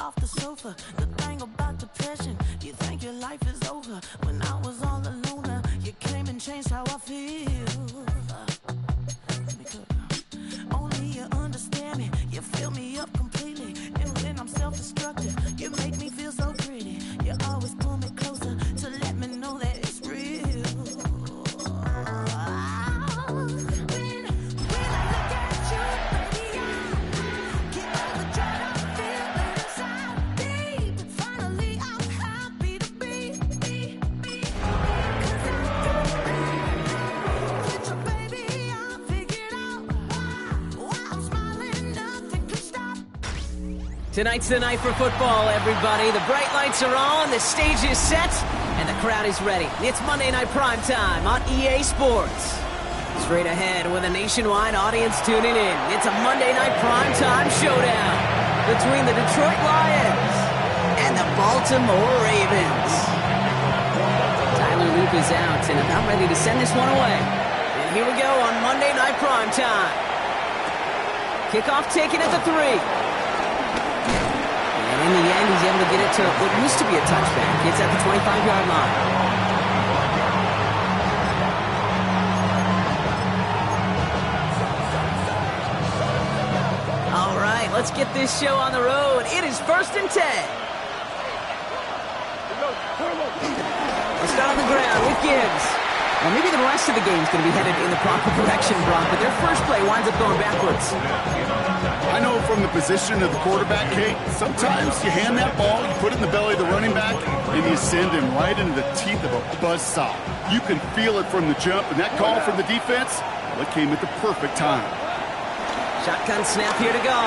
off the sofa. The thing about depression, you think your life is over. When I was all alone, you came and changed how I feel. Only you understand me, you fill me up completely. And when I'm self-destructive, you make me feel so pretty. You always pull me closer to let me know that it's real. Tonight's the night for football, everybody. The bright lights are on, the stage is set, and the crowd is ready. It's Monday Night Primetime on EA Sports. Straight ahead with a nationwide audience tuning in. It's a Monday Night Primetime showdown between the Detroit Lions and the Baltimore Ravens. Tyler Loop is out and about ready to send this one away. And here we go on Monday Night Primetime. Kickoff taken at the 3. And in the end, he's able to get it to what used to be a touchback. It's at the 25-yard line. All right, let's get this show on the road. It is 1st and 10. Let's start on the ground with Gibbs. Well, maybe the rest of the game is going to be headed in the proper direction, Brock, but their first play winds up going backwards. I know from the position of the quarterback, Kate, sometimes you hand that ball, you put it in the belly of the running back, and you send him right into the teeth of a buzzsaw. You can feel it from the jump, and that call from the defense, well, it came at the perfect time. Shotgun snap here to go.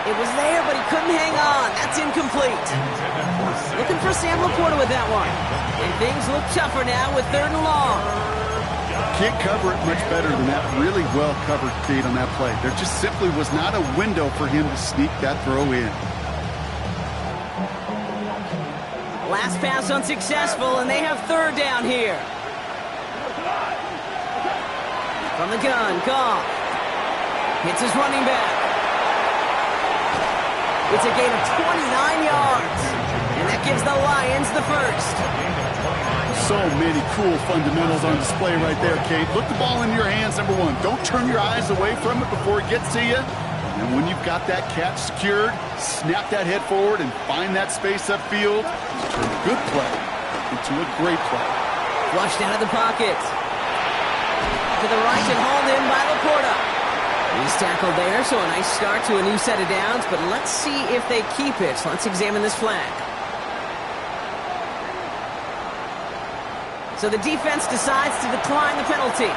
It was there, but he couldn't hang on. That's incomplete. Looking for Sam Laporta with that one. And things look tougher now with 3rd and long. Can't cover it much better than that really well-covered Kate on that play. There just simply was not a window for him to sneak that throw in. Last pass unsuccessful, and they have 3rd down here. From the gun, Goff. Hits his running back. It's a gain of 29 yards. And that gives the Lions the first. So many cool fundamentals on display right there, Kate. Look the ball into your hands, number one. Don't turn your eyes away from it before it gets to you. And when you've got that catch secured, snap that head forward and find that space upfield. Turn a good play into a great play. Flushed out of the pocket. To the right and hauled in by Laporta. He's tackled there, so a nice start to a new set of downs, but let's see if they keep it. Let's examine this flag. So the defense decides to decline the penalty.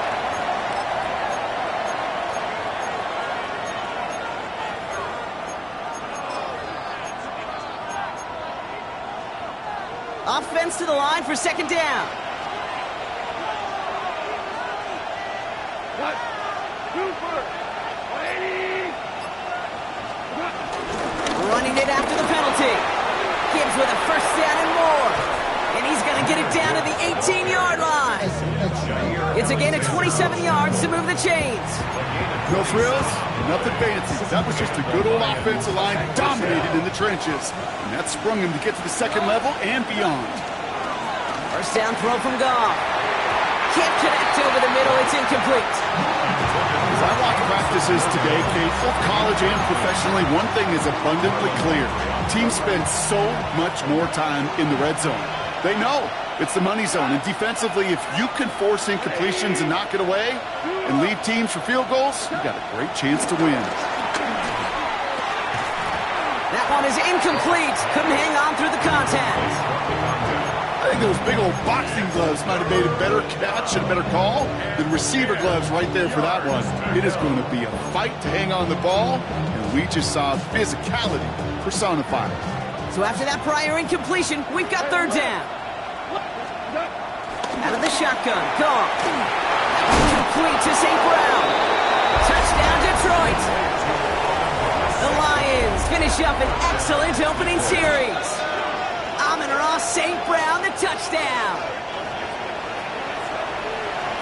Offense to the line for 2nd down. Running it after the penalty. Gibbs with a 1st down and more. And he's going to get it down to the 18-yard line. It's a gain of 27 yards to move the chains. No frills, nothing fancy. That was just a good old offensive line dominated in the trenches. And that sprung him to get to the 2nd level and beyond. 1st down throw from Goff. Can't connect over the middle. It's incomplete. As I watch practices today, Kate, both college and professionally, one thing is abundantly clear. Teams spend so much more time in the red zone. They know it's the money zone. And defensively, if you can force incompletions and knock it away and leave teams for field goals, you've got a great chance to win. That one is incomplete. Couldn't hang on through the contact. I think those big old boxing gloves might have made a better catch and a better call than receiver gloves right there for that one. It is going to be a fight to hang on the ball, and we just saw physicality personified. So after that prior incompletion, we've got 3rd down. Out of the shotgun, Goff. Complete to St. Brown. Touchdown, Detroit. The Lions finish up an excellent opening series. Amon-Ra St. Brown, the touchdown.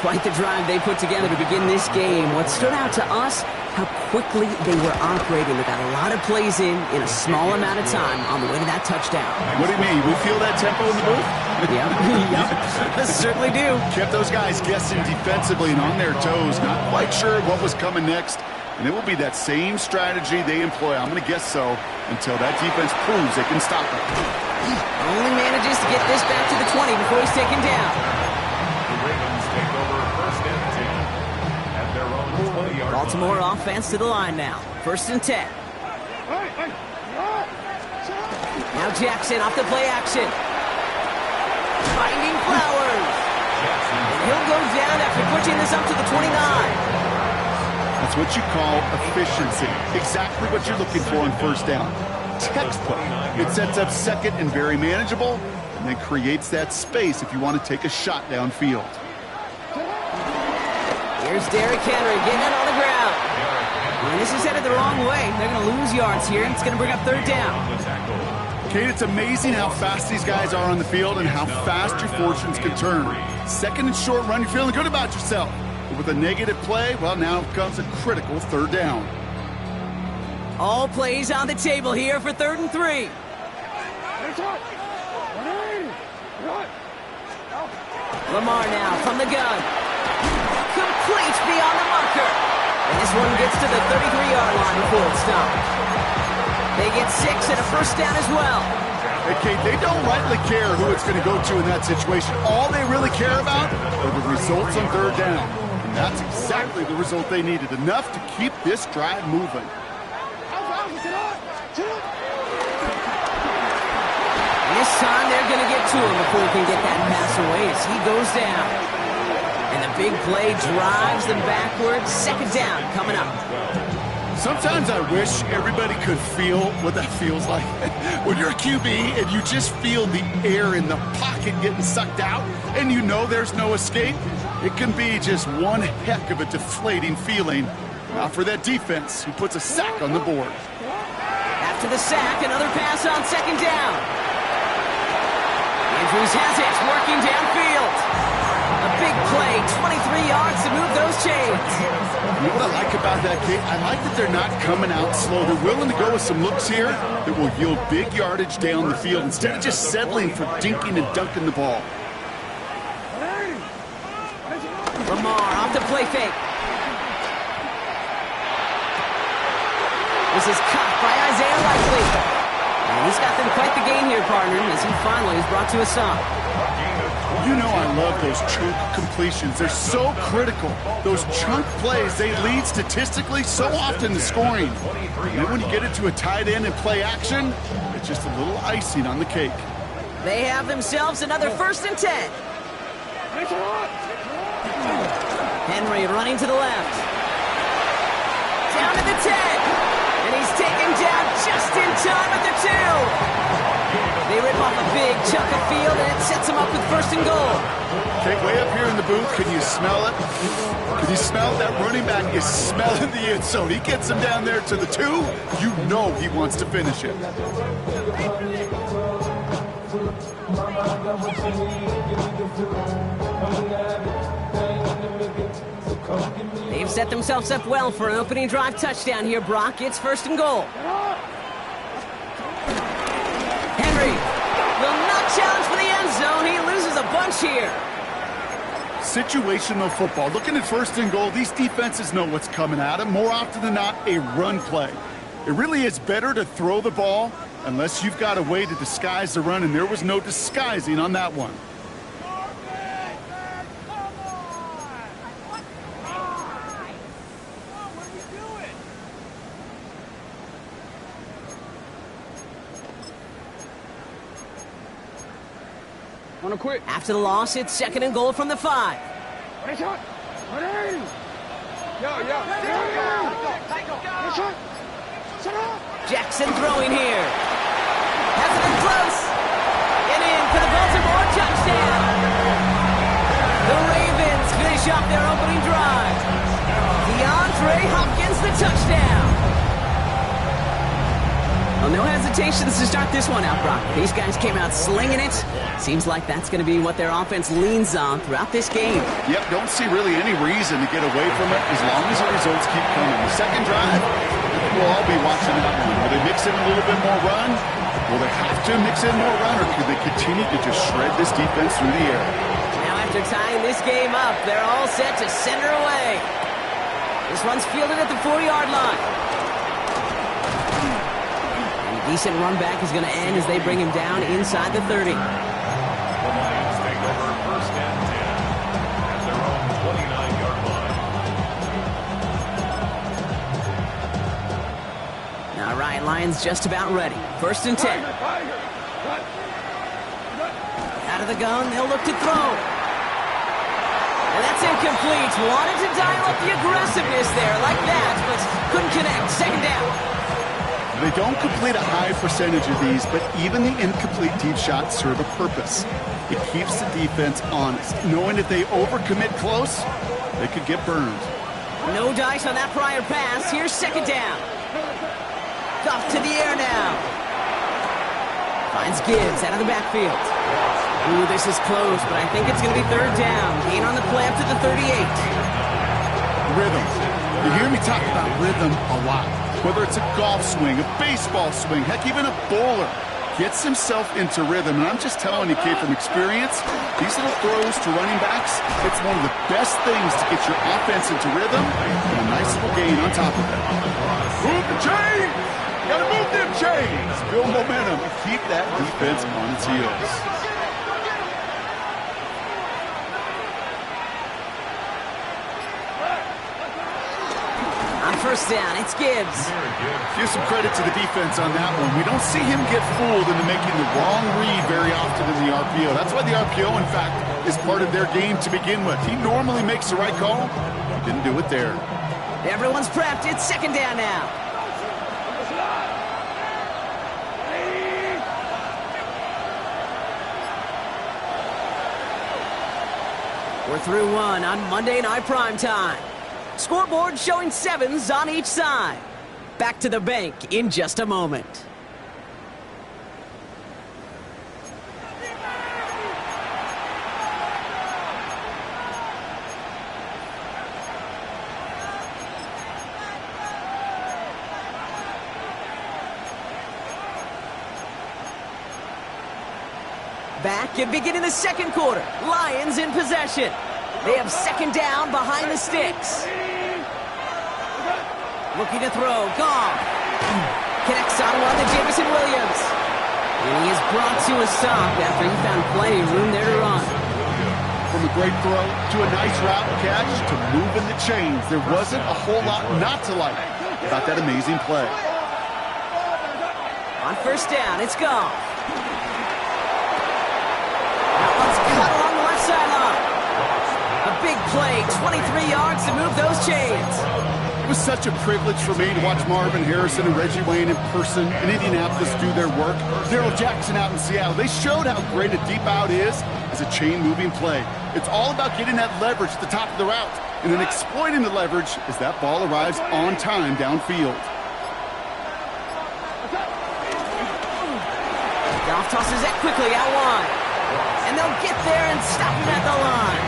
Quite the drive they put together to begin this game. What stood out to us, how quickly they were operating. They got a lot of plays in a small amount of time on the way to that touchdown. What do you mean? We feel that tempo in the booth? Yep. Certainly do. Kept those guys guessing defensively and on their toes, not quite sure what was coming next. And it will be that same strategy they employ, I'm going to guess so, until that defense proves they can stop it. Only manages to get this back to the 20 before he's taken down. Baltimore offense to the line now. 1st and 10. Now Jackson off the play action. Finding Flowers. And he'll go down after pushing this up to the 29. That's what you call efficiency. Exactly what you're looking for on 1st down. Textbook. It sets up 2nd and very manageable, and then creates that space if you want to take a shot downfield. Here's Derrick Henry getting it on the ground. And this is headed the wrong way. They're going to lose yards here. It's going to bring up 3rd down. Kate, it's amazing how fast these guys are on the field and how fast your fortunes can turn. 2nd and short run, you're feeling good about yourself. But with a negative play, well, now comes a critical 3rd down. All plays on the table here for 3rd and 3. Lamar now from the gun. Complete beyond the marker. And this one gets to the 33-yard line before it's stopped. They get 6 and a 1st down as well. Hey, Kate, they don't rightly care who it's going to go to in that situation. All they really care about are the results on 3rd down. And that's exactly the result they needed. Enough to keep this drive moving. This time they're going to get to him before he can get that pass away as he goes down. And the big play drives them backwards. 2nd down coming up. Sometimes I wish everybody could feel what that feels like. When you're a QB and you just feel the air in the pocket getting sucked out and you know there's no escape, it can be just one heck of a deflating feeling. Now for that defense who puts a sack on the board. After the sack, another pass on 2nd down. Andrews has it, working downfield. A big play, 23 yards to move those chains. You know what I like about that, Kate? I like that they're not coming out slow. They're willing to go with some looks here that will yield big yardage down the field instead of just settling for dinking and dunking the ball. Lamar off the play fake. This is cut by Isaiah Likely. And he's got them quite the gain here, partner, as he finally is brought to a stop. You know I love those chunk completions. They're so critical. Those chunk plays, they lead statistically so often to scoring. And then when you get it to a tight end and play action, it's just a little icing on the cake. They have themselves another 1st and 10. Henry running to the left. Down to the 10. And he's taken down just in time at the 2. They rip off a big chunk of field, and it sets them up with 1st and goal. Okay, way up here in the booth, can you smell it? Can you smell it? That running back is smelling the end zone. He gets him down there to the 2. You know he wants to finish it. They've set themselves up well for an opening drive touchdown here, Brock. It's 1st and goal. Henry will not challenge for the end zone. He loses a bunch here. Situational football. Looking at 1st and goal, these defenses know what's coming at them. More often than not, a run play. It really is better to throw the ball unless you've got a way to disguise the run, and there was no disguising on that one. After the loss, it's 2nd and goal from the 5. Jackson throwing here. Has it in close. And in for the Baltimore touchdown. The Ravens finish off their opening drive. DeAndre Hopkins, the touchdown. Well, no hesitations to start this one out, Brock. These guys came out slinging it. Seems like that's going to be what their offense leans on throughout this game. Yep, don't see really any reason to get away from it as long as the results keep coming. The second drive, we'll all be watching that one. Will they mix in a little bit more run? Will they have to mix in more run, or could they continue to just shred this defense through the air? Now after tying this game up, they're all set to send her away. This one's fielded at the 4-yard line. Decent run back is going to end as they bring him down inside the 30. The Lions take over first and 10 at their own 29-yard line. All right, Lions just about ready. First and 10. Out of the gun, they'll look to throw. And that's incomplete. Wanted to dial up the aggressiveness there like that, but couldn't connect. Second down. They don't complete a high percentage of these, but even the incomplete deep shots serve a purpose. It keeps the defense honest, knowing if they overcommit close, they could get burned. No dice on that prior pass. Here's second down. Off to the air now. Finds Gibbs out of the backfield. Ooh, this is close, but I think it's going to be third down. Gain on the play up to the 38. Rhythm. You hear me talk about rhythm a lot. Whether it's a golf swing, a baseball swing, heck, even a bowler gets himself into rhythm. And I'm just telling you, Kate, from experience, these little throws to running backs, it's one of the best things to get your offense into rhythm and a nice little gain on top of it. Move the chains! Gotta move them chains! Build momentum and keep that defense on its heels. First down, it's Gibbs. Give some credit to the defense on that one. We don't see him get fooled into making the wrong read very often in the RPO. That's why the RPO, in fact, is part of their game to begin with. He normally makes the right call. He didn't do it there. Everyone's prepped. It's second down now. We're through one on Monday Night Primetime. Scoreboard showing 7s on each side. Back to the bank in just a moment. Back and beginning the second quarter. Lions in possession. They have second down behind the sticks. Looking to throw. Goff. Connects on one to Jameson Williams. And he is brought to a stop after he found plenty of room there to run. From a great throw to a nice route catch to moving the chains, there wasn't a whole lot not to like about that amazing play. On first down, it's Goff. That one's cut along the left sideline. A big play, 23 yards to move those chains. It was such a privilege for me to watch Marvin Harrison and Reggie Wayne in person in Indianapolis do their work. Daryl Jackson out in Seattle. They showed how great a deep out is as a chain-moving play. It's all about getting that leverage at the top of the route and then exploiting the leverage as that ball arrives on time downfield. Goff tosses it quickly out wide. And they'll get there and stop him at the line.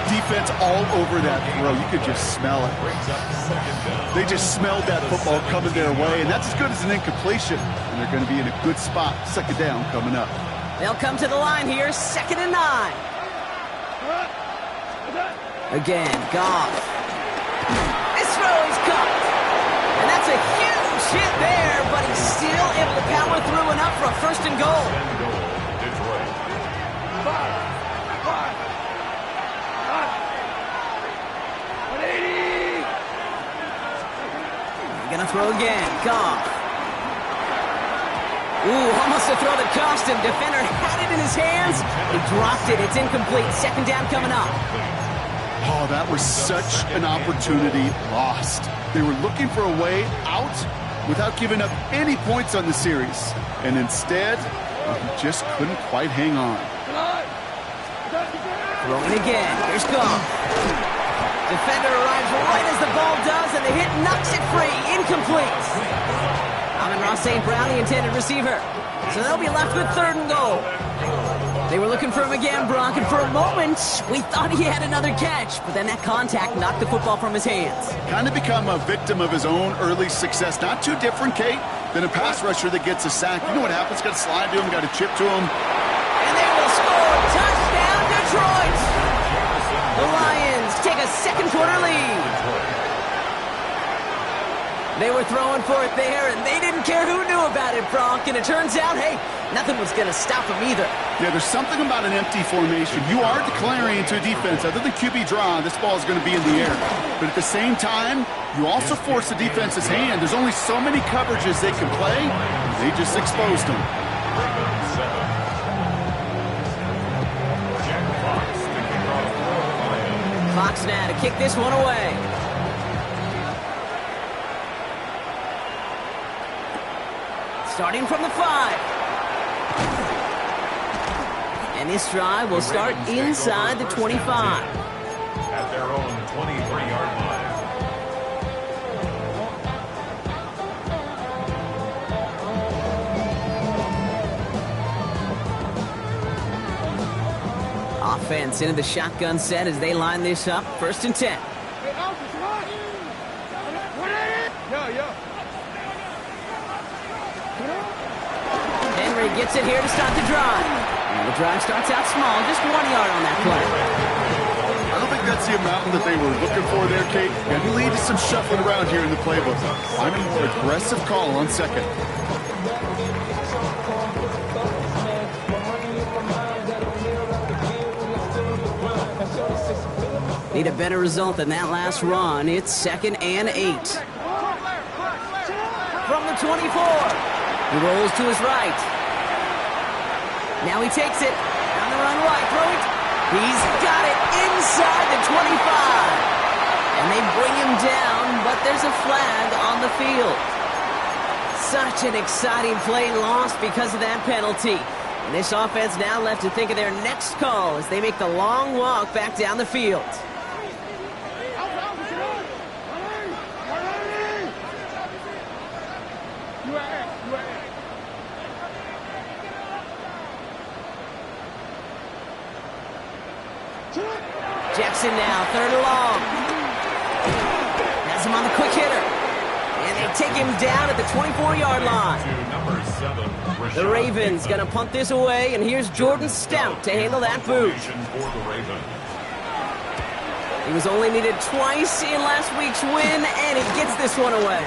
Defense all over that throw. You could just smell it. They just smelled that football coming their way, and that's as good as an incompletion. And they're going to be in a good spot. Second down coming up. They'll come to the line here, 2nd and 9. Again, Goff. This throw is caught. And that's a huge hit there, but he's still able to power through enough for a 1st and goal. Gonna throw again. Goff. Ooh, almost a throw that cost him. Defender had it in his hands. He dropped it. It's incomplete. Second down coming up. Oh, that was such an opportunity lost. They were looking for a way out without giving up any points on the series. And instead, he just couldn't quite hang on. Throwing again. Here's Goff. Defender arrives right as the ball does, and the hit knocks it free. Incomplete. Amon-Ra Ross St. Brown, the intended receiver. So they'll be left with 3rd and goal. They were looking for him again, Brock, and for a moment, we thought he had another catch. But then that contact knocked the football from his hands. Kind of become a victim of his own early success. Not too different, Kate, than a pass rusher that gets a sack. You know what happens? Got to slide to him, got to chip to him. And they will score. Touchdown, Detroit! The Lions take a second-quarter lead. They were throwing for it there, and they didn't care who knew about it, Bronk. And it turns out, hey, nothing was going to stop them either. Yeah, there's something about an empty formation. You are declaring into a defense. Other than QB draw, this ball is going to be in the air. But at the same time, you also force the defense's hand. There's only so many coverages they can play. They just exposed them. Fox now to kick this one away. Starting from the 5. And this drive will start inside the 25. At their own 23-yard line. Offense into the shotgun set as they line this up. 1st and 10. Henry gets it here to start the drive. And the drive starts out small, just 1 yard on that play. I don't think that's the amount that they were looking for there, Kate. And it lead to some shuffling around here in the playbook. Find a more aggressive call on 2nd. Need a better result than that last run. It's 2nd and 8. From the 24. He rolls to his right. Now he takes it. On the run right. Throw it. He's got it inside the 25. And they bring him down, but there's a flag on the field. Such an exciting play lost because of that penalty. And this offense now left to think of their next call as they make the long walk back down the field. Jackson now, 3rd and long. Has him on the quick hitter. And they take him down at the 24-yard line. The Ravens going to punt this away, and here's Jordan Stout to handle that boot. He was only needed twice in last week's win, and he gets this one away.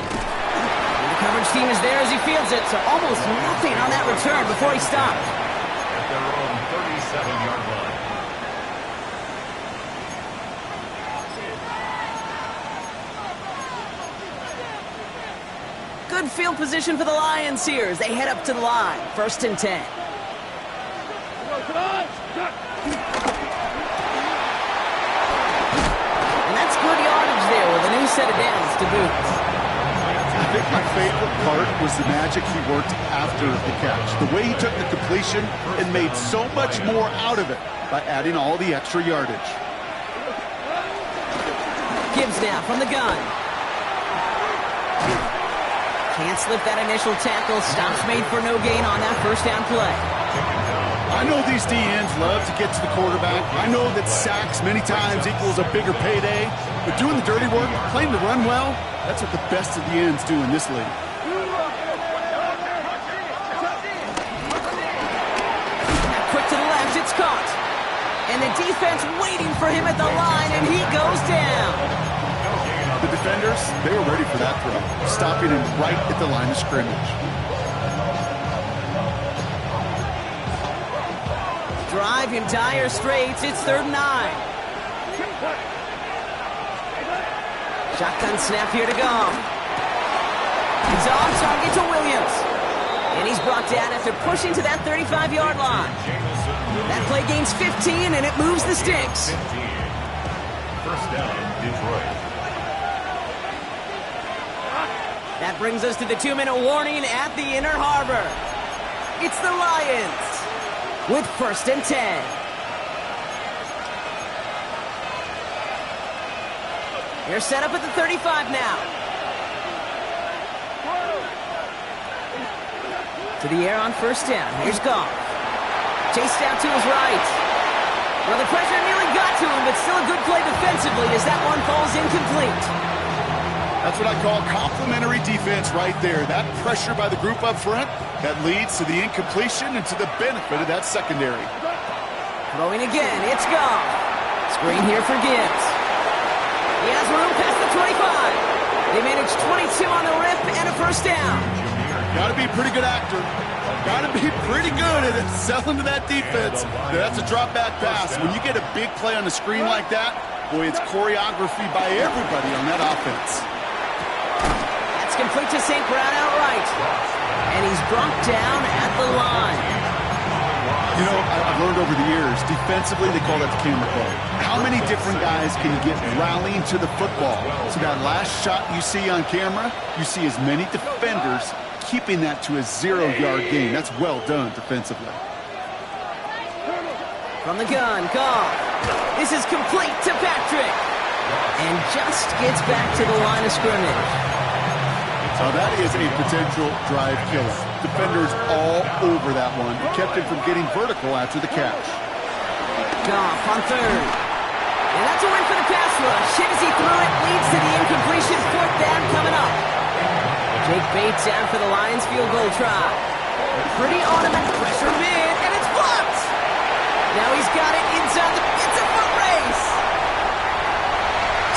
And the coverage team is there as he fields it, so almost nothing on that return before he stopped. At their own 37-yard line. Good field position for the Lions here as they head up to the line. 1st and 10. And that's good yardage there with a new set of downs to boot. I think my favorite part was the magic he worked after the catch. The way he took the completion and made so much more out of it by adding all the extra yardage. Gibbs now from the gun. Can't slip that initial tackle. Stops made for no gain on that 1st down play. I know these DNs love to get to the quarterback. I know that sacks many times equals a bigger payday. But doing the dirty work, playing the run well, that's what the best of the ends do in this league. Quick to the left, it's caught. And the defense waiting for him at the line, and he goes down. The defenders, they were ready for that throw, stopping him right at the line of scrimmage. Drive in dire straits. It's 3rd and 9. Shotgun snap here to go. He's on target to Williams. And he's brought down after pushing to that 35-yard line. That play gains 15, and it moves the sticks. 1st down, Detroit. That brings us to the 2-minute warning at the Inner Harbor. It's the Lions with 1st and 10. They're set up at the 35 now. To the air on first down. Here's Goff. Chased down to his right. Well, the pressure nearly got to him, but still a good play defensively as that one falls incomplete. That's what I call complimentary defense right there. That pressure by the group up front, that leads to the incompletion and to the benefit of that secondary. Throwing again, it's Goff. Screen here for Gibbs. He has room past the 25. They managed 22 on the rip and a first down. Got to be a pretty good actor. Got to be pretty good at selling to that defense. That's a drop back pass. When you get a big play on the screen like that, boy, it's choreography by everybody on that offense. That's complete to St. Brown outright. And he's brought down at the line. You know, I've learned over the years, defensively, they call that the camera play. How many different guys can you get rallying to the football? So that last shot you see on camera, you see as many defenders keeping that to a 0-yard gain. That's well done defensively. From the gun, Goff. This is complete to Patrick. And just gets back to the line of scrimmage. Now that is a potential drive killer. Defenders all over that one. Kept him from getting vertical after the catch. Goff on third. And that's a win for the pass rush. Hit as he threw it, leads to the incompletion. Fourth down coming up. Jake Bates down for the Lions field goal try. Pretty automatic pressure mid, and it's blocked. Now he's got it inside the... It's a foot race.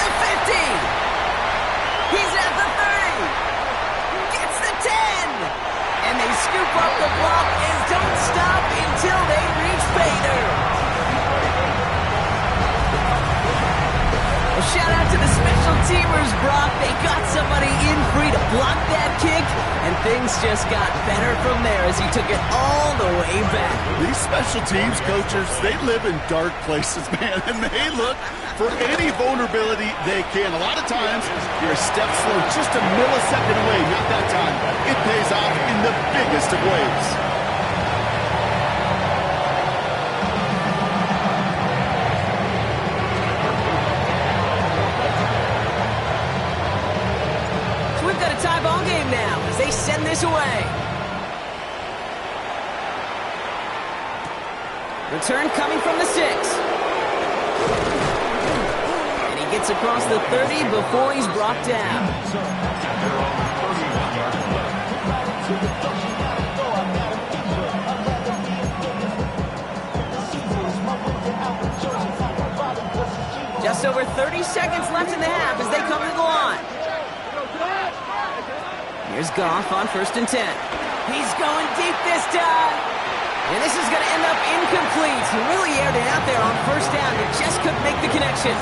The 50. He's at the 30. Gets the 10. And they scoop up the block and don't stop until they reach pay dirt. A shout out to the special teamers, Brock. They got somebody in free to block that kick, and things just got better from there as he took it all the way back. These special teams coaches, they live in dark places, man, and they look for any vulnerability they can. A lot of times, you're a step slow, just a millisecond away. Not that time. It pays off in the biggest of ways. Tie ball game now as they send this away. Return coming from the 6. And he gets across the 30 before he's brought down. Just over 30 seconds left in the half as they come to the line. Here's Goff on first and 10. He's going deep this time. And this is going to end up incomplete. He really aired it out there on first down, but just couldn't make the connection.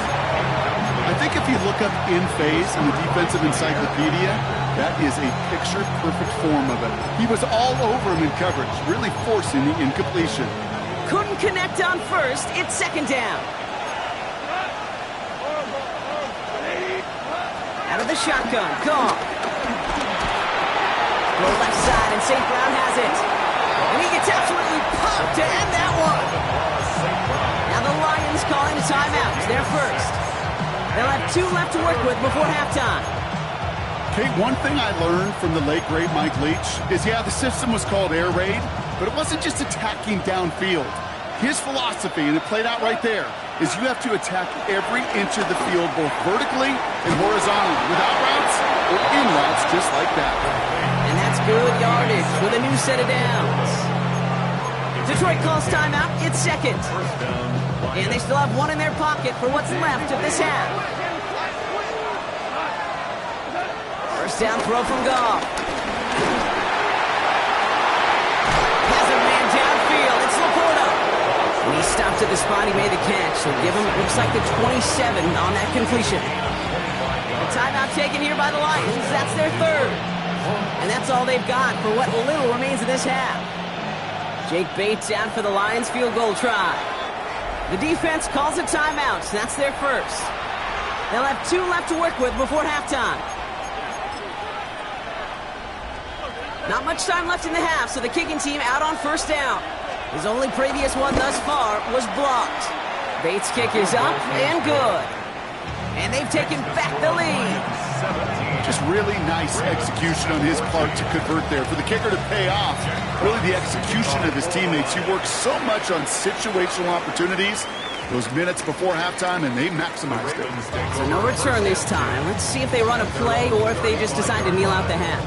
I think if you look up in phase in the defensive encyclopedia, that is a picture-perfect form of it. He was all over him in coverage, really forcing the incompletion. Couldn't connect on first. It's second down. Out of the shotgun, Goff. Go left side, and St. Brown has it. And he gets absolutely pumped to end that one. Now the Lions calling a timeout. They're first. They'll have 2 left to work with before halftime. Okay, one thing I learned from the late, great Mike Leach is, yeah, the system was called air raid, but it wasn't just attacking downfield. His philosophy, and it played out right there, is you have to attack every inch of the field, both vertically and horizontally, without routes or in routes just like that. And that's good yardage with a new set of downs. Detroit calls timeout. It's second. And they still have 1 in their pocket for what's left of this half. First down throw from Goff. Has a man downfield. It's Laporta. And he stopped at the spot he made the catch. So give him, looks like the 27 on that completion. A timeout taken here by the Lions. That's their third. And that's all they've got for what little remains of this half. Jake Bates out for the Lions field goal try. The defense calls a timeout. That's their first. They'll have 2 left to work with before halftime. Not much time left in the half, so the kicking team out on first down. His only previous one thus far was blocked. Bates' kick is up and good. And they've taken back the lead. Just really nice execution on his part to convert there. For the kicker to pay off, really the execution of his teammates. He works so much on situational opportunities those minutes before halftime, and they maximized it. So no return this time. Let's see if they run a play or if they just decide to kneel out the half.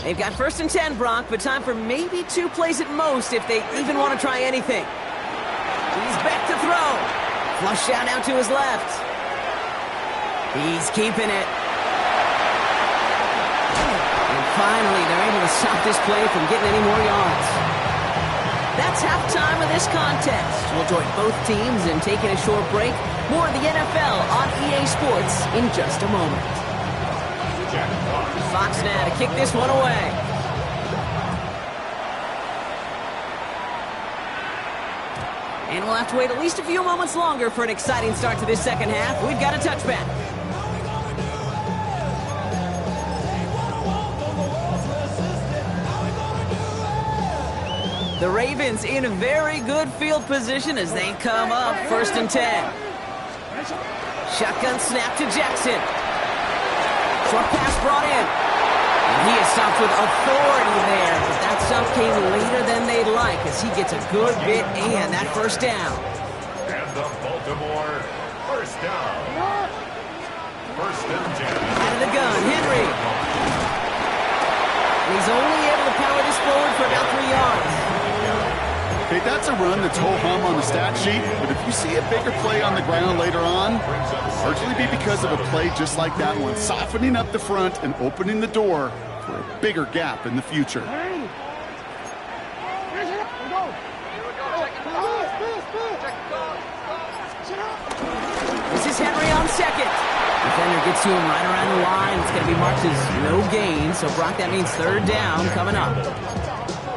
They've got 1st and 10, Brock, but time for maybe 2 plays at most if they even want to try anything. He's back to throw. Flush down out to his left. He's keeping it. And finally, they're able to stop this play from getting any more yards. That's halftime of this contest. We'll join both teams in taking a short break. More of the NFL on EA Sports in just a moment. Fox now to kick this one away. And we'll have to wait at least a few moments longer for an exciting start to this second half. We've got a touchback. The Ravens in a very good field position as they come up 1st and 10. Shotgun snap to Jackson. Short pass brought in. And he is stopped with authority there, but that stop came later than they'd like as he gets a good bit and that 1st down. And the Baltimore 1st down. 1st and 10. Out of the gun, Henry. And he's only able to power this forward for about 3 yards. Hey, that's a run that's ho-hum on the stat sheet, but if you see a bigger play on the ground later on, largely be because of a play just like that one, softening up the front and opening the door for a bigger gap in the future. This is Henry on 2nd. Defender gets to him right around the line. It's going to be marked as no gain, so Brock, that means 3rd down coming up.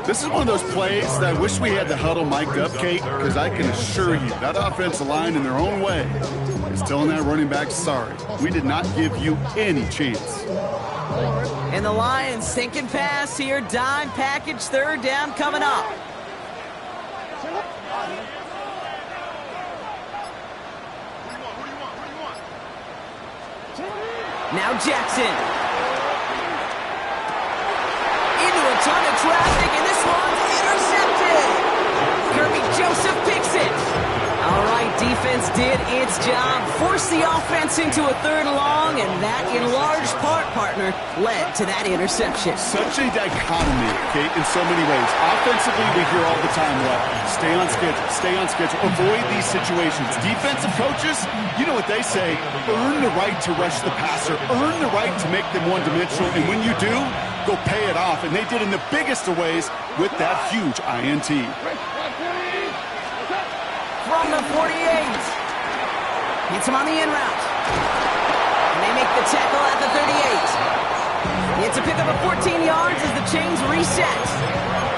This is one of those plays that I wish we had the huddle mic'd up, Kate, because I can assure you that offensive line in their own way is telling that running back, sorry, we did not give you any chance. And the Lions sinking pass here, dime package, 3rd down coming up. Now Jackson. Into a ton of traffic, and this one's intercepted. Kirby Joseph picks it. All right, defense did its job. Forced the offense into a 3rd and long, and that, in large part, partner, led to that interception. Such a dichotomy, Kate, in so many ways. Offensively, we hear all the time, stay on schedule, avoid these situations. Defensive coaches, you know what they say, earn the right to rush the passer, earn the right to make them one-dimensional, and when you do, go pay it off, and they did in the biggest of ways with that huge INT. From the 48. Hits him on the in route. And they make the tackle at the 38. It's a pickup of 14 yards as the chains reset.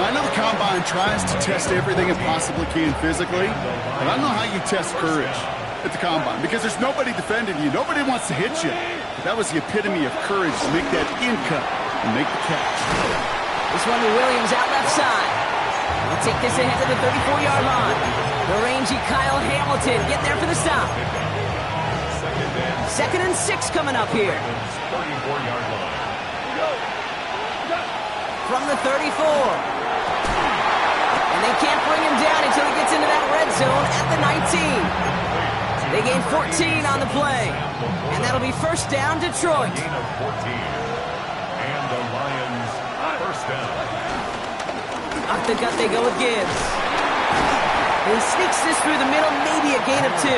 I know the Combine tries to test everything it possibly can physically, but I don't know how you test courage at the Combine because there's nobody defending you. Nobody wants to hit you. But that was the epitome of courage to make that in cut and make the catch. This one to Williams out left side. We'll take this ahead to the 34-yard line. The rangy Kyle Hamilton getting there for the stop. 2nd and 6 coming up here. 34-yard line. From the 34. And they can't bring him down until he gets into that red zone at the 19. They gain 14 on the play. And that'll be 1st down, Detroit. Gain of 14. And the Lions 1st down. Off the gut they go with Gibbs. He sneaks this through the middle, maybe a gain of 2.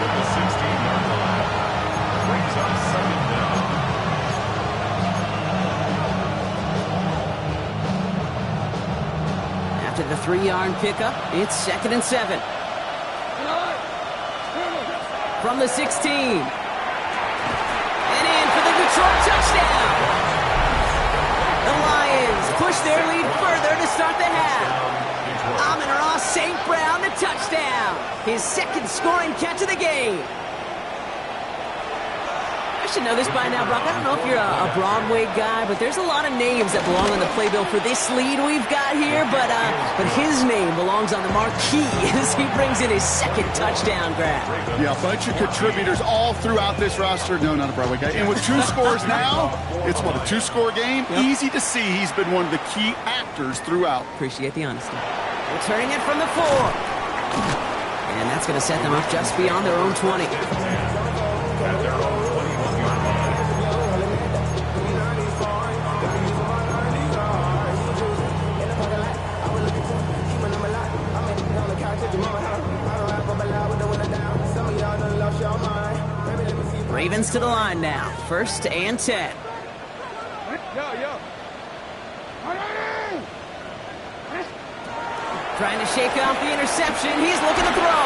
The 16-yard line. Brings up 2nd down. After the 3-yard pickup, it's 2nd and 7. From the 16. And in for the Detroit touchdown. The Lions push their lead further to start the half. Amon-Ra St. Brown, the touchdown. His second scoring catch of the game. I should know this by now, Brock. I don't know if you're a Broadway guy, but there's a lot of names that belong on the playbill for this lead we've got here, but his name belongs on the marquee as he brings in his second touchdown grab. Yeah, a bunch of contributors all throughout this roster. No, not a Broadway guy. And with 2 scores now, it's what, a 2-score game? Yep. Easy to see he's been one of the key actors throughout. Appreciate the honesty. Returning it from the 4. And that's going to set them up just beyond their own 20. At their own 21-yard line. Ravens to the line now. 1st and 10. Trying to shake off the interception. He's looking to throw.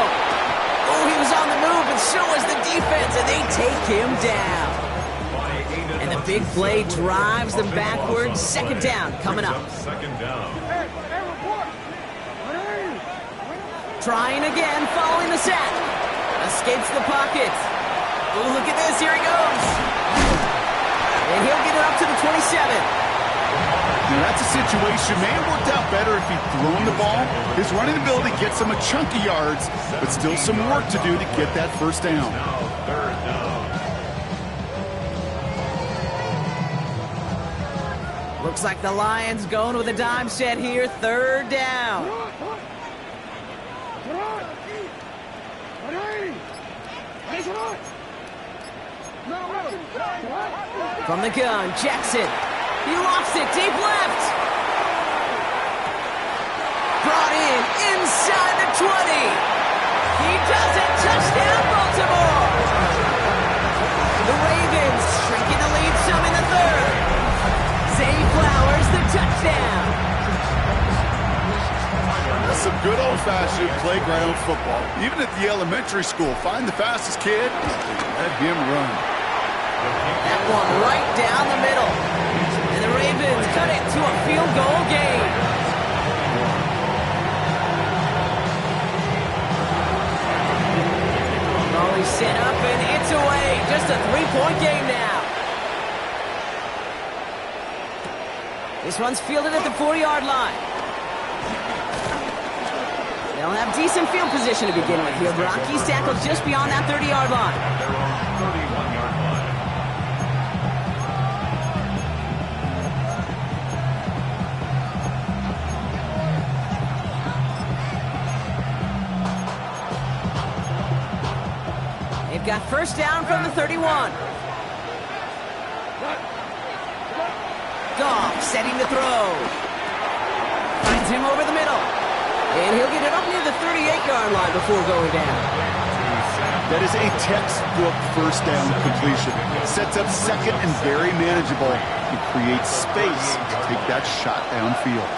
Oh, he was on the move, and so was the defense, and they take him down. And the big play drives them backwards. 2nd down coming up. 2nd down. Trying again, following the sack. Escapes the pocket. Oh, look at this. Here he goes. And he'll get it up to the 27. Now that's a situation may have worked out better if he'd thrown the ball. His running ability gets him a chunky yards, but still some work to do to get that 1st down. Now 3rd down. Looks like the Lions going with a dime set here. 3rd down. From the gun, Jackson. He lost it, deep left. Brought in, inside the 20. He does it, touchdown, Baltimore. The Ravens shrinking the lead some in the 3rd. Zay Flowers, the touchdown. That's some good old-fashioned playground football. Even at the elementary school, find the fastest kid and let him run. That one right down the middle. And the Ravens cut it to a field goal game. Raleigh set up and it's away. Just a 3-point game now. This one's fielded at the 4-yard line. They'll have decent field position to begin with here. Brock, he's tackled just beyond that 30-yard line. Their own 31-yard line. They've got 1st down from the 31. Goff setting to throw. Finds him over the middle. And he'll get it up near the 38-yard line before going down. That is a textbook 1st down completion. Sets up 2nd and very manageable. It creates space to take that shot downfield.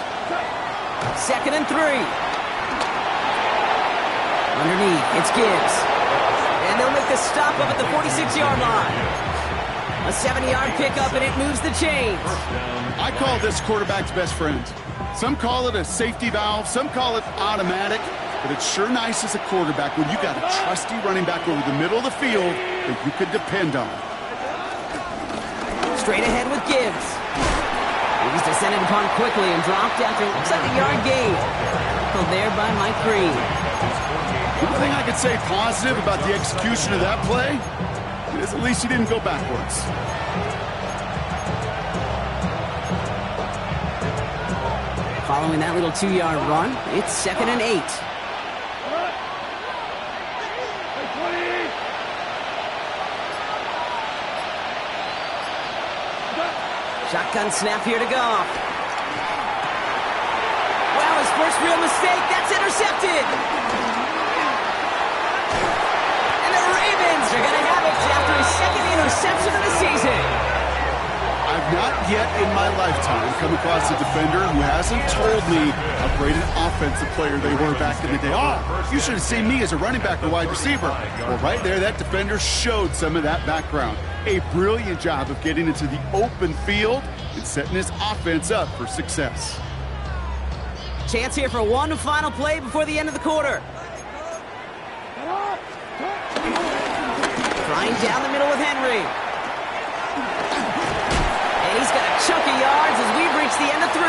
2nd and 3. Underneath, it's Gibbs. And they'll make the stop up at the 46-yard line. A 70-yard pickup, and it moves the chains. I call this quarterback's best friend. Some call it a safety valve, some call it automatic, but it's sure nice as a quarterback when you got a trusty running back over the middle of the field that you can depend on. Straight ahead with Gibbs. He's descended upon quickly and dropped after it looks like a yard gain. Tackled there by Mike Green. One thing I could say positive about the execution of that play is at least he didn't go backwards. Following that little 2-yard run, it's 2nd and 8. Shotgun snap here to Goff. Wow, his first real mistake. That's intercepted. And the Ravens are going to have it after his 2nd interception of the season. I've not yet in my lifetime come across a defender who hasn't told me how great an offensive player they were back in the day. Oh, you should have seen me as a running back or wide receiver. Well, right there, that defender showed some of that background. A brilliant job of getting into the open field and setting his offense up for success. Chance here for one final play before the end of the quarter. Flying down the middle with Henry. And he's got a chunk of yards as we've reached the end of 3.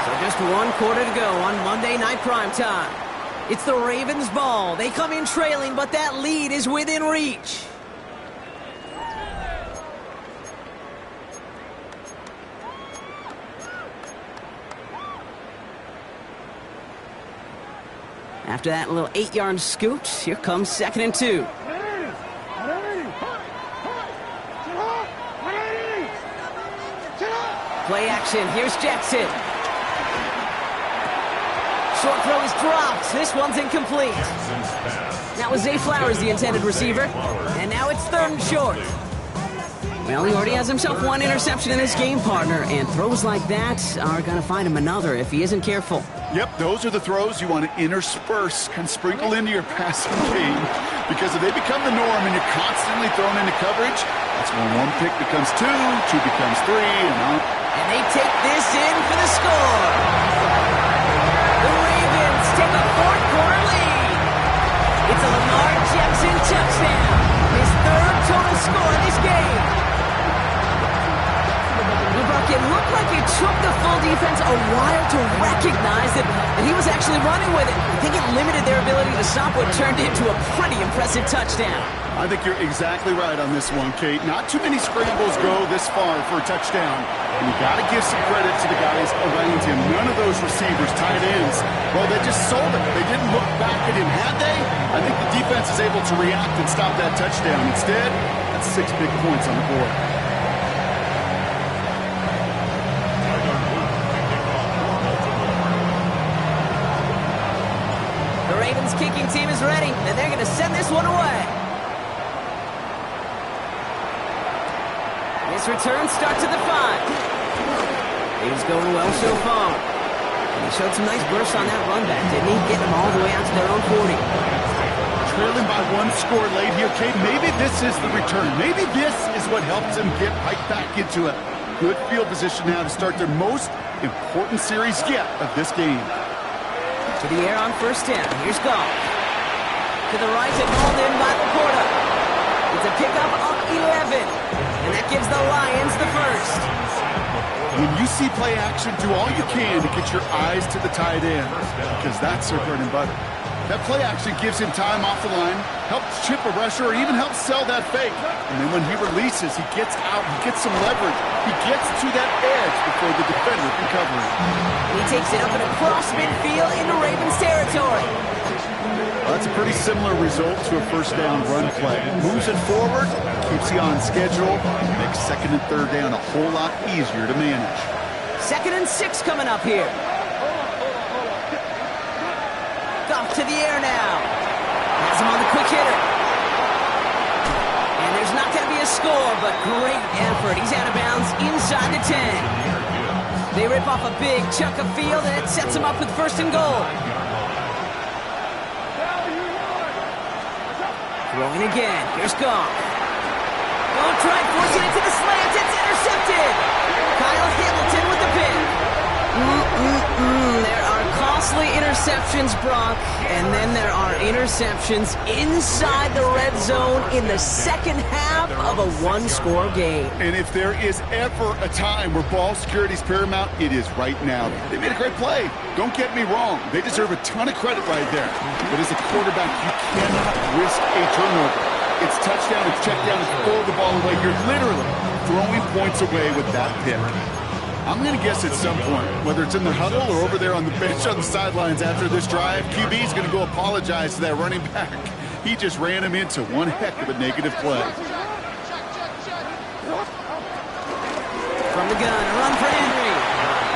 So just one quarter to go on Monday Night Primetime. It's the Ravens' ball. They come in trailing, but that lead is within reach. After that little 8-yard scoot, here comes 2nd and 2. Play action. Here's Jackson. Short throw is dropped. This one's incomplete. That was Zay Flowers, the intended receiver. And now it's 3rd and short. Well, he already has himself one interception in this game, partner. And throws like that are going to find him another if he isn't careful. Yep, those are the throws you want to intersperse and sprinkle into your passing game. Because if they become the norm and you're constantly thrown into coverage, that's when 1 pick becomes 2, 2 becomes 3, and on. And they take this in for the score. The Ravens take a 4th quarter lead. It's a Lamar Jackson touchdown. His 3rd total score in this game. It looked like it took the full defense a while to recognize that he was actually running with it. I think it limited their ability to stop what turned into a pretty impressive touchdown. I think you're exactly right on this one, Kate. Not too many scrambles go this far for a touchdown. And you got to give some credit to the guys around him. None of those receivers, tight ends, well, they just sold it. They didn't look back at him, had they? I think the defense is able to react and stop that touchdown. Instead, that's 6 big points on the board. Kicking team is ready, and they're going to send this one away. This return starts at the 5. He's going well so far. And he showed some nice bursts on that run back, didn't he? Getting them all the way out to their own 40. Trailing by 1 score late here, Kate. Maybe this is the return. Maybe this is what helps them get right back into a good field position now to start their most important series yet of this game. To the air on 1st down. Here's Goff. To the right and hauled in by Laporta. It's a pickup of 11. And that gives the Lions the 1st. When you see play action, do all you can to get your eyes to the tight end, because that's their bread and butter. That play action gives him time off the line, helps chip a rusher, or even helps sell that fake. And then when he releases, he gets out, he gets some leverage. He gets to that edge before the defender can cover him. He takes it up and across midfield into Ravens territory. Well, that's a pretty similar result to a 1st down run play. Moves it forward, keeps you on schedule, makes 2nd and 3rd down a whole lot easier to manage. 2nd and 6 coming up here. Goff to the air now. Has him on the quick hitter. And there's not going to be a score, but great effort. He's out of bounds inside the 10. They rip off a big chunk of field, and it sets him up with 1st and goal. Throwing again. Here's Goff. Oh, try forcing it to the slant. It's intercepted. Kyle Hamilton with the pick. There are costly interceptions, Brock, and then there are interceptions inside the red zone in the 2nd half of a 1-score game. And if there is ever a time where ball security is paramount, it is right now. They made a great play. Don't get me wrong. They deserve a ton of credit right there. But as a quarterback, you cannot risk a turnover. It's touchdown, it's check down, it's throw the ball away. You're literally throwing points away with that pick. I'm going to guess at some point, whether it's in the huddle or over there on the bench on the sidelines after this drive, QB is going to go apologize to that running back. He just ran him into one heck of a negative play. From the gun, a run for Henry.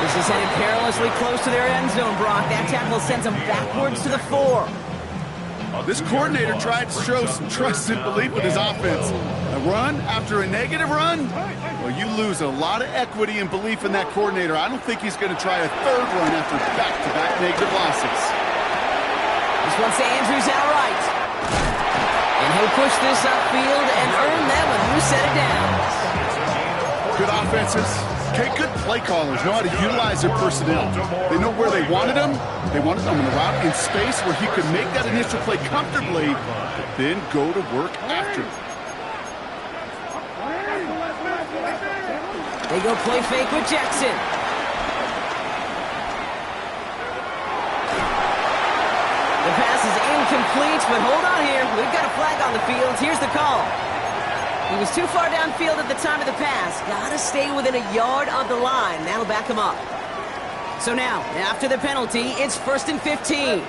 This is headed perilously close to their end zone, Brock. That tackle sends him backwards to the 4. This coordinator tried to show some trust and belief with his offense. A run after a negative run? Well, you lose a lot of equity and belief in that coordinator. I don't think he's going to try a 3rd run after back-to-back negative losses. This one's to Andrews out right. And he'll push this upfield and earn them a new set of downs. Good offenses, Okay, good play callers know how to utilize their personnel. They know where they wanted him. They wanted him on the route in space where he could make that initial play comfortably, but then go to work after. They go play fake with Jackson. The pass is incomplete, but hold on here. We've got a flag on the field. Here's the call. He was too far downfield at the time of the pass. Gotta stay within a yard of the line. That'll back him up. So now, after the penalty, it's 1st and 15.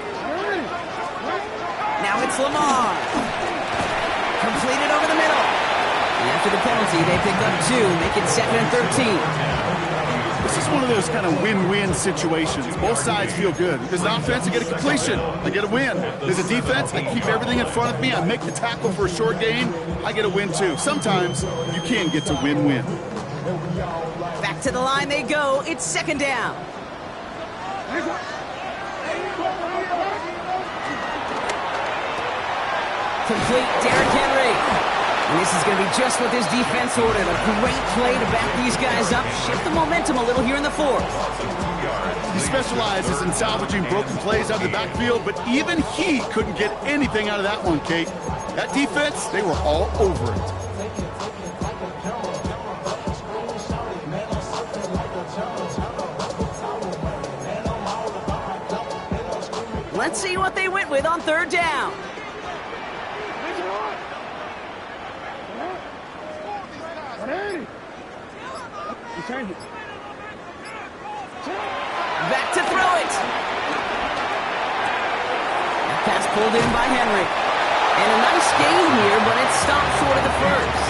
Now it's Lamar. Completed over the middle. And after the penalty, they pick up 2, make it 2nd and 13. This is one of those kind of win-win situations. Both sides feel good. There's an offense, I get a completion, I get a win. There's a defense, I keep everything in front of me, I make the tackle for a short gain, I get a win too. Sometimes you can get to win-win. Back to the line they go. It's 2nd down. Complete, Derrick Henry. And this is going to be just what this defense ordered. A great play to back these guys up, shift the momentum a little here in the 4th. He specializes in salvaging broken plays out of the backfield, but even he couldn't get anything out of that one, Kate. That defense, they were all over it. Let's see what they went with on 3rd down. Back to throw it. That pass pulled in by Henry. And a nice gain here, but it stopped short of the 1st.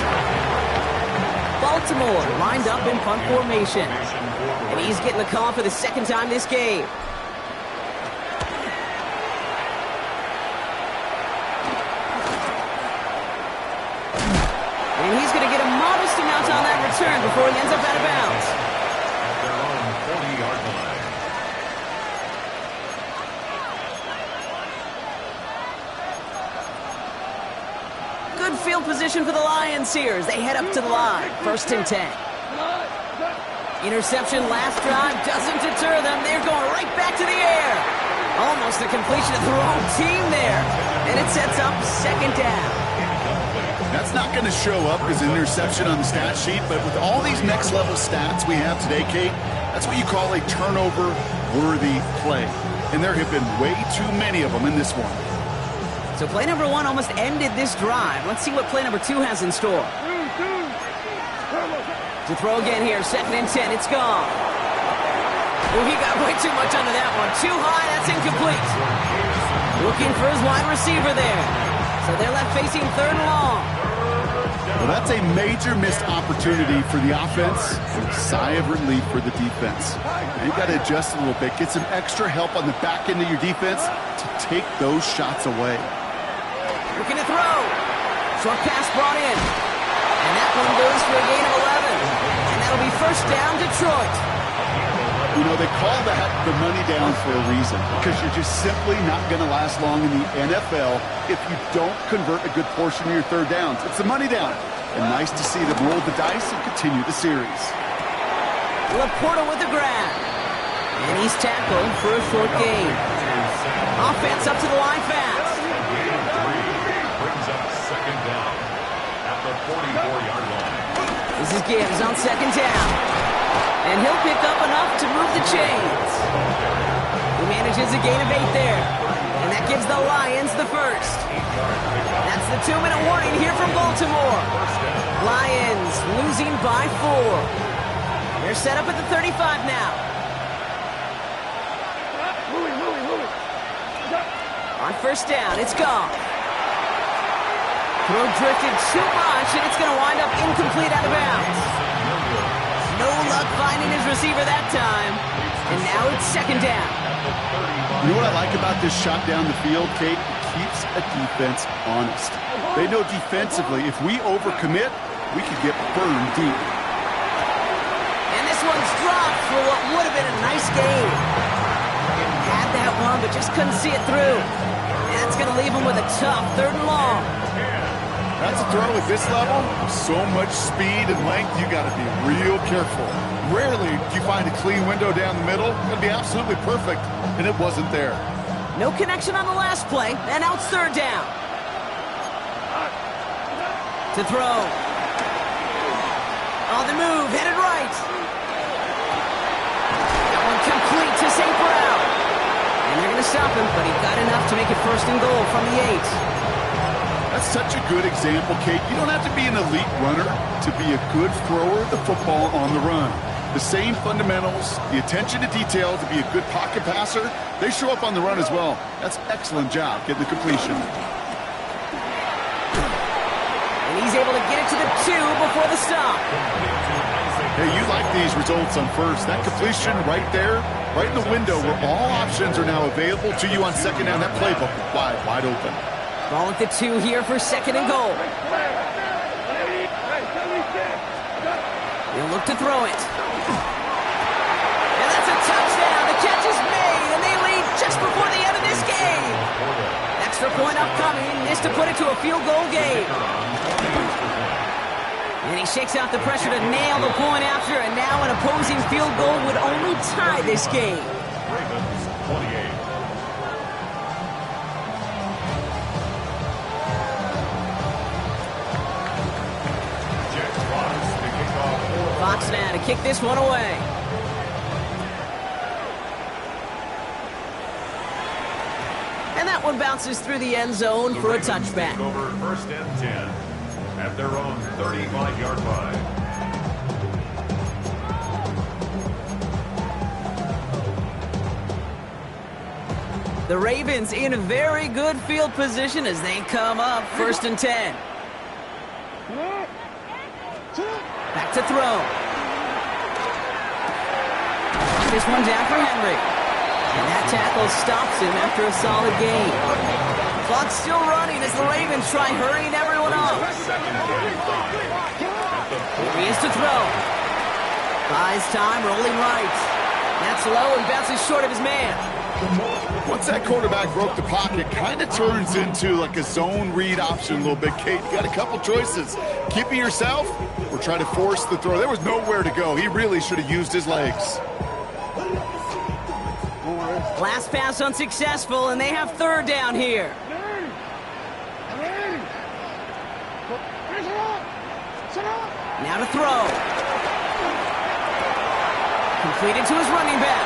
Baltimore lined up in punt formation. And he's getting the call for the 2nd time this game. And he's going to get a modest amount on that return before he ends up out of bounds. At their own 40-yard line. Good field position for the Lions here as they head up to the line. 1st and 10. Interception last drive doesn't deter them. They're going right back to the air. Almost a completion of the wrong team there. And it sets up 2nd down. That's not going to show up as an interception on the stat sheet, but with all these next-level stats we have today, Kate, that's what you call a turnover-worthy play. And there have been way too many of them in this one. So play number 1 almost ended this drive. Let's see what play number 2 has in store. To throw again here, 2nd and 10, it's gone. Oh, he got way too much under that one. Too high, that's incomplete. Looking for his wide receiver there. So they're left facing 3rd and long. Well, that's a major missed opportunity for the offense. Sigh of relief for the defense. Now you got to adjust a little bit. Get some extra help on the back end of your defense to take those shots away. Looking to throw. Short pass brought in. And that one goes for a gain of 11. And that'll be 1st down, Detroit. You know, they call that the money down for a reason, because you're just simply not going to last long in the NFL if you don't convert a good portion of your 3rd downs. It's the money down. And nice to see them roll the dice and continue the series. Laporta with the grab. And he's tackled for a short gain. Offense up to the line fast. Brings up 2nd down at the 44-yard line. This is Gibbs on 2nd down. And he'll pick up enough to move the chains. He manages a gain of 8 there. And that gives the Lions the 1st. That's the 2-minute warning here from Baltimore. Lions losing by 4. They're set up at the 35 now. On 1st down, it's gone. Throw drifted too much, and it's going to wind up incomplete out of bounds. No luck finding his receiver that time. And now it's 2nd down. You know what I like about this shot down the field, Kate? It keeps a defense honest. They know defensively, if we overcommit, we could get burned deep. And this one's dropped for what would have been a nice game. Had that one, but just couldn't see it through. And that's going to leave him with a tough 3rd and long. That's a throw at this level. So much speed and length, you got to be real careful. Rarely do you find a clean window down the middle. It'll be absolutely perfect, and it wasn't there. No connection on the last play, and now it's third down. To throw. On the move, headed right. That one complete to St. Brown. And they're going to stop him, but he got enough to make it first and goal from the 8. That's such a good example, Kate. You don't have to be an elite runner to be a good thrower of the football on the run. The same fundamentals, the attention to detail to be a good pocket passer, they show up on the run as well. That's an excellent job getting the completion. And he's able to get it to the 2 before the stop. Hey, you like these results on first. That completion right there, right in the window where all options are now available to you on second down. That playbook wide open. Ball at the 2 here for second and goal. They'll look to throw it. And that's a touchdown. The catch is made, and they lead just before the end of this game. Extra point upcoming. This to put it to a field goal game. And he shakes out the pressure to nail the point after, and now an opposing field goal would only tie this game. Ravens 28. Fox now to kick this one away. And that one bounces through the end zone for a touchback. Over first and 10 at their own 35-yard line. The Ravens in a very good field position as they come up first and 10. Back to throw. This one down for Henry. And that tackle stops him after a solid gain. Clock's still running as the Ravens try hurrying everyone up. Here he is to throw. Buys time, rolling right. That's low and bounces short of his man. Once that quarterback broke the pocket, kind of turns into like a zone read option a little bit, Kate. You got a couple choices. Keep it yourself or try to force the throw. There was nowhere to go. He really should have used his legs. Last pass unsuccessful, and they have third down here. Now to throw. Completed to his running back.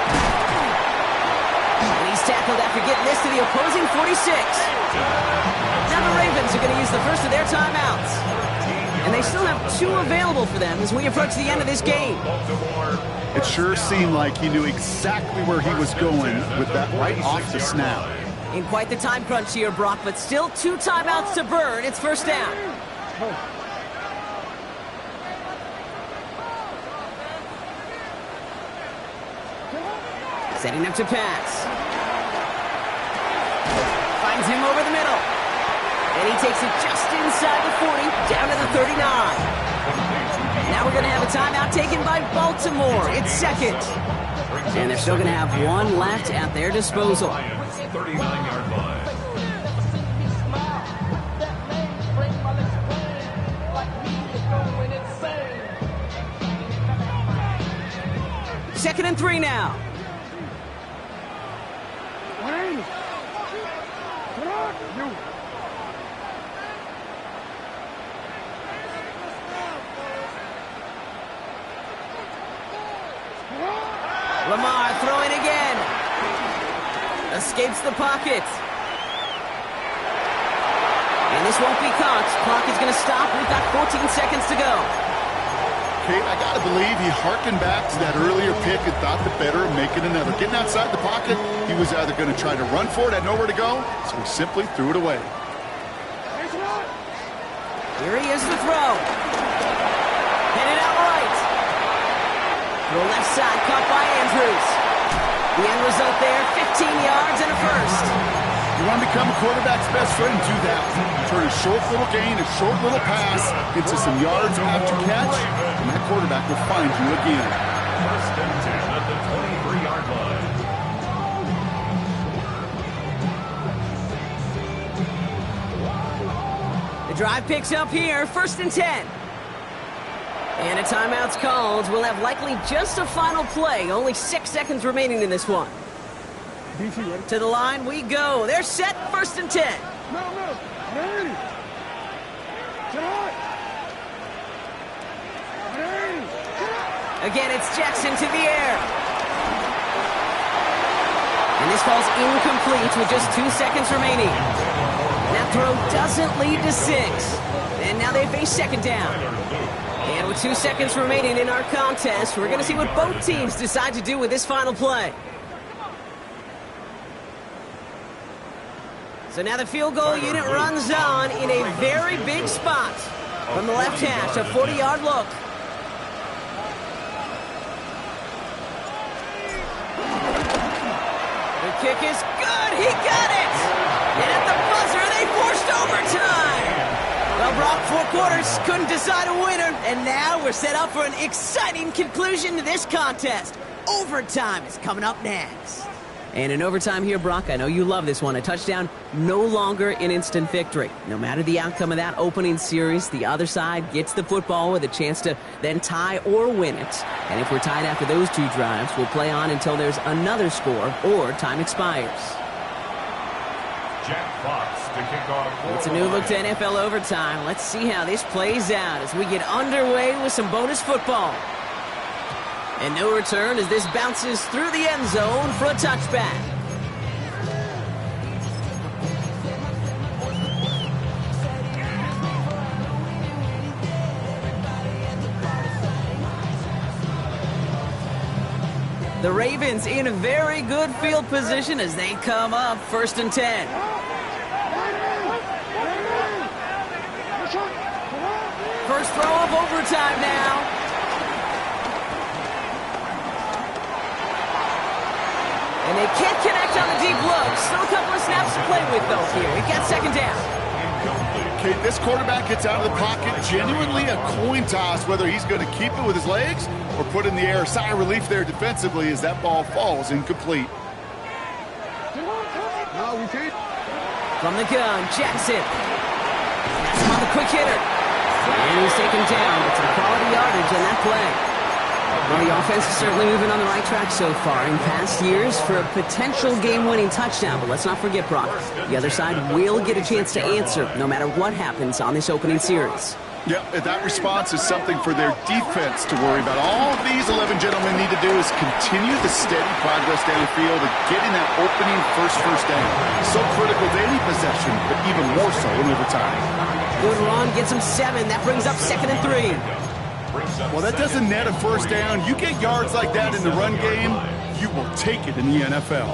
And he's tackled after getting this to the opposing 46. Now the Ravens are going to use the first of their timeouts. And they still have 2 available for them as we approach the end of this game. It sure seemed like he knew exactly where he was going with that right off the snap. In quite the time crunch here, Brock, but still 2 timeouts to burn. It's first down. Setting up to pass. Finds him over the middle. And he takes it just inside the 40, down to the 39. Now we're going to have a timeout taken by Baltimore. It's second. And they're still going to have 1 left at their disposal. 39-yard line. Second and 3 now. Lamar throwing again. Escapes the pocket. And this won't be caught. Clock is going to stop. We've got 14 seconds to go. Kate, I got to believe he harkened back to that earlier pick and thought the better of making another. Getting outside the pocket, he was either going to try to run for it, had nowhere to go, so he simply threw it away. Here he is to throw. Headed out right. Throw left side, caught by Andrews. The end result there, 15 yards and a first. You want to become a quarterback's best friend, do that. Turn a short little gain, a short little pass into some yards after catch, and that quarterback will find you again. First and 10 at the 23-yard line. The drive picks up here, 1st and 10. And a timeout's called. We'll have likely just a final play. Only 6 seconds remaining in this one. To the line we go. They're set, 1st and 10. Again, it's Jackson to the air. And this falls incomplete with just 2 seconds remaining. That throw doesn't lead to 6. And now they face 2nd down. And with 2 seconds remaining in our contest, we're going to see what both teams decide to do with this final play. So now the field goal unit runs on in a very big spot. From the left hash, a 40-yard look. The kick is good. He got it. And at the buzzer, they forced overtime. Well, Brock, 4 quarters couldn't decide a winner. And now we're set up for an exciting conclusion to this contest. Overtime is coming up next. And in overtime here, Brock, I know you love this one. A touchdown, no longer an instant victory. No matter the outcome of that opening series, the other side gets the football with a chance to then tie or win it. And if we're tied after those 2 drives, we'll play on until there's another score or time expires. Jack Fox to kick off. It's a new look to NFL overtime. Let's see how this plays out as we get underway with some bonus football. And no return as this bounces through the end zone for a touchback. The Ravens in a very good field position as they come up 1st and 10. First throw of overtime now. And they can't connect on the deep look. Still a couple of snaps to play with, though, here. We've got 2nd down. Okay, this quarterback gets out of the pocket. Genuinely a coin toss whether he's going to keep it with his legs or put in the air. Sigh of relief there defensively as that ball falls incomplete. From the gun, Jackson. That's him on the quick hitter. And he's taken down. It's a quality yardage on that play. Well, the offense is certainly moving on the right track so far in past years for a potential game-winning touchdown. But let's not forget, Brock, the other side will get a chance to answer no matter what happens on this opening series. Yep, that response is something for their defense to worry about. All these 11 gentlemen need to do is continue the steady progress down the field and getting that opening first down. So critical to any possession, but even more so in overtime. Good run, gets them 7. That brings up 2nd and 3. Well, that doesn't net a first down. You get yards like that in the run game, you will take it in the NFL.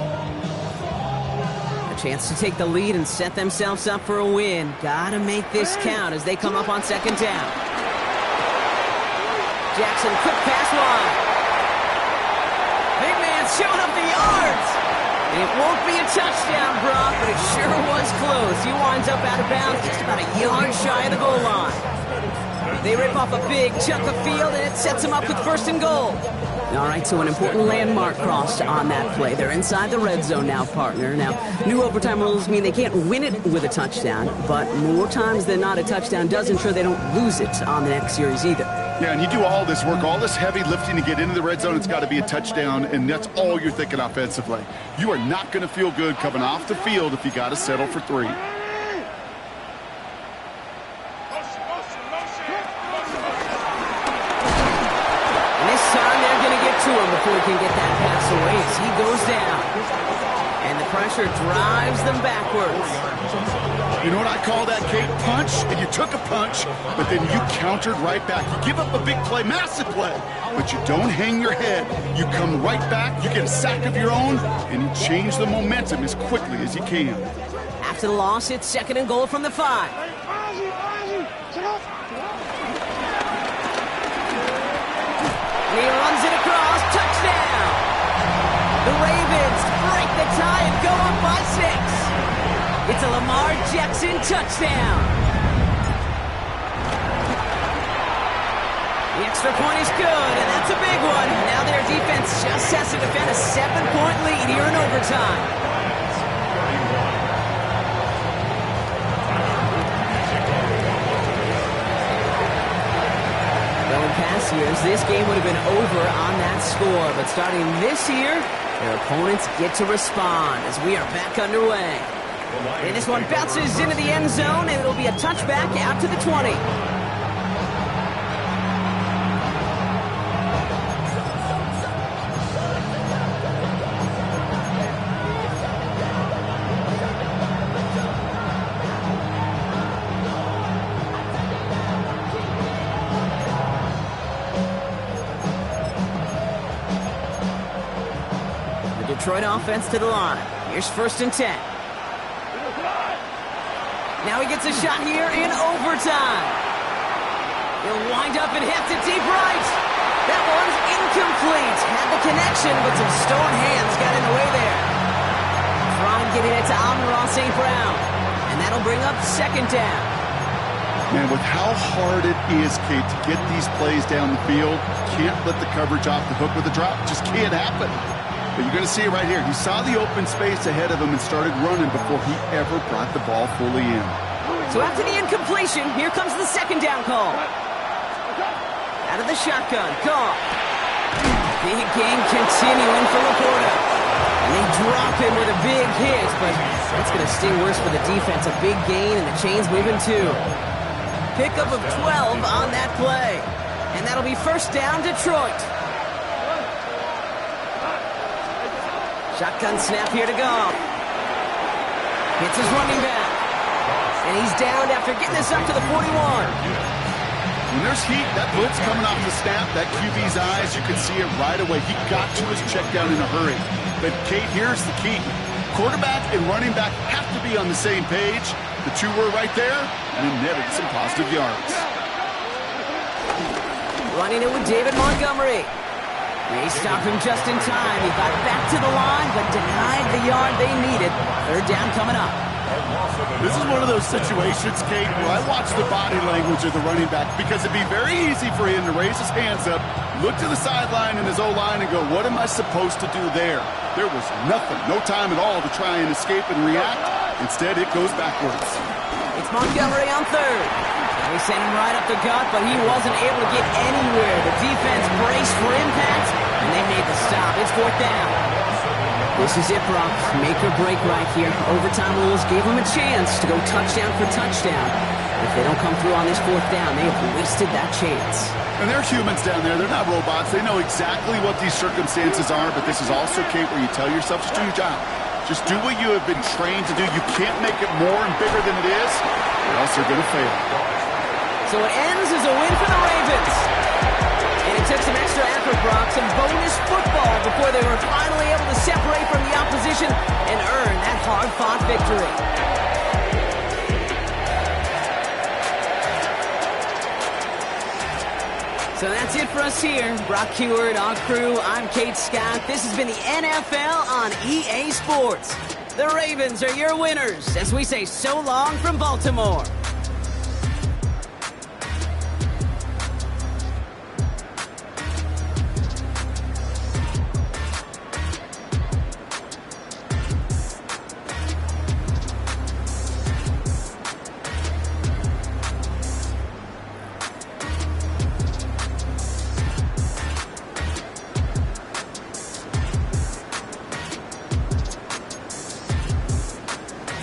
A chance to take the lead and set themselves up for a win. Gotta make this count as they come up on 2nd down. Jackson, quick pass wide. Big man showing up the yards. It won't be a touchdown, Brock, but it sure was close. He winds up out of bounds just about a yard shy of the goal line. They rip off a big chunk of field, and it sets them up with 1st and goal. All right, so an important landmark crossed on that play. They're inside the red zone now, partner. Now, new overtime rules mean they can't win it with a touchdown, but more times than not, a touchdown does ensure they don't lose it on the next series either. Yeah, and you do all this work, all this heavy lifting to get into the red zone, it's got to be a touchdown, and that's all you're thinking offensively. You are not going to feel good coming off the field if you got to settle for 3. To him before he can get that pass away as he goes down. And the pressure drives them backwards. You know what I call that, Kate? Punch, and you took a punch, but then you countered right back. You give up a big play, massive play, but you don't hang your head. You come right back, you get a sack of your own, and you change the momentum as quickly as you can. After the loss, it's 2nd and goal from the 5. He runs it across, touchdown! The Ravens break the tie and go up by 6. It's a Lamar Jackson touchdown. The extra point is good, and that's a big one. Now their defense just has to defend a 7-point lead here in overtime. previous years, this game would have been over on that score. But starting this year, their opponents get to respond as we are back underway. And this one bounces into the end zone, and it'll be a touchback out to the 20. Detroit offense to the line. Here's 1st and 10. Now he gets a shot here in overtime. He'll wind up and heft it deep right. That one's incomplete. Had the connection, but some stone hands got in the way there. Trying getting it to Amon-Ra St. Brown. And that'll bring up 2nd down. Man, with how hard it is, Kate, to get these plays down the field, can't let the coverage off the hook with a drop. Just can't happen. But you're going to see it right here. He saw the open space ahead of him and started running before he ever brought the ball fully in. So after the incompletion, here comes the 2nd down call. Out of the shotgun, call. Big game continuing for Laporta. And they drop him with a big hit, but that's going to sting worse for the defense. A big gain, and the chain's moving too. Pickup of 12 on that play. And that'll be 1st down, Detroit. Shotgun snap here to go. Hits his running back. And he's down after getting this up to the 41. When there's heat, that blitz coming off the snap, that QB's eyes, you can see it right away. He got to his check down in a hurry. But, Kate, here's the key. Quarterback and running back have to be on the same page. The two were right there, and it netted some positive yards. Running it with David Montgomery. They stopped him just in time. He got back to the line, but denied the yard they needed. 3rd down coming up. This is one of those situations, Kate, where I watch the body language of the running back because it'd be very easy for him to raise his hands up, look to the sideline and his O-line and go, what am I supposed to do there? There was nothing, no time at all to try and escape and react. Instead, it goes backwards. It's Montgomery on 3rd. They sent him right up the gut, but he wasn't able to get anywhere. The defense braced for impact, and they made the stop. It's 4th down. This is it, Brock. Make or break right here. Overtime rules gave them a chance to go touchdown for touchdown. If they don't come through on this 4th down, they have wasted that chance. And they're humans down there. They're not robots. They know exactly what these circumstances are, but this is also, Kate, where you tell yourself, just do your job. Just do what you have been trained to do. You can't make it more and bigger than it is, or else you're going to fail. So it ends as a win for the Ravens. And it took some extra effort, Brock, some bonus football before they were finally able to separate from the opposition and earn that hard-fought victory. So that's it for us here. Brock Heward, our crew, I'm Kate Scott. This has been the NFL on EA Sports. The Ravens are your winners as we say so long from Baltimore.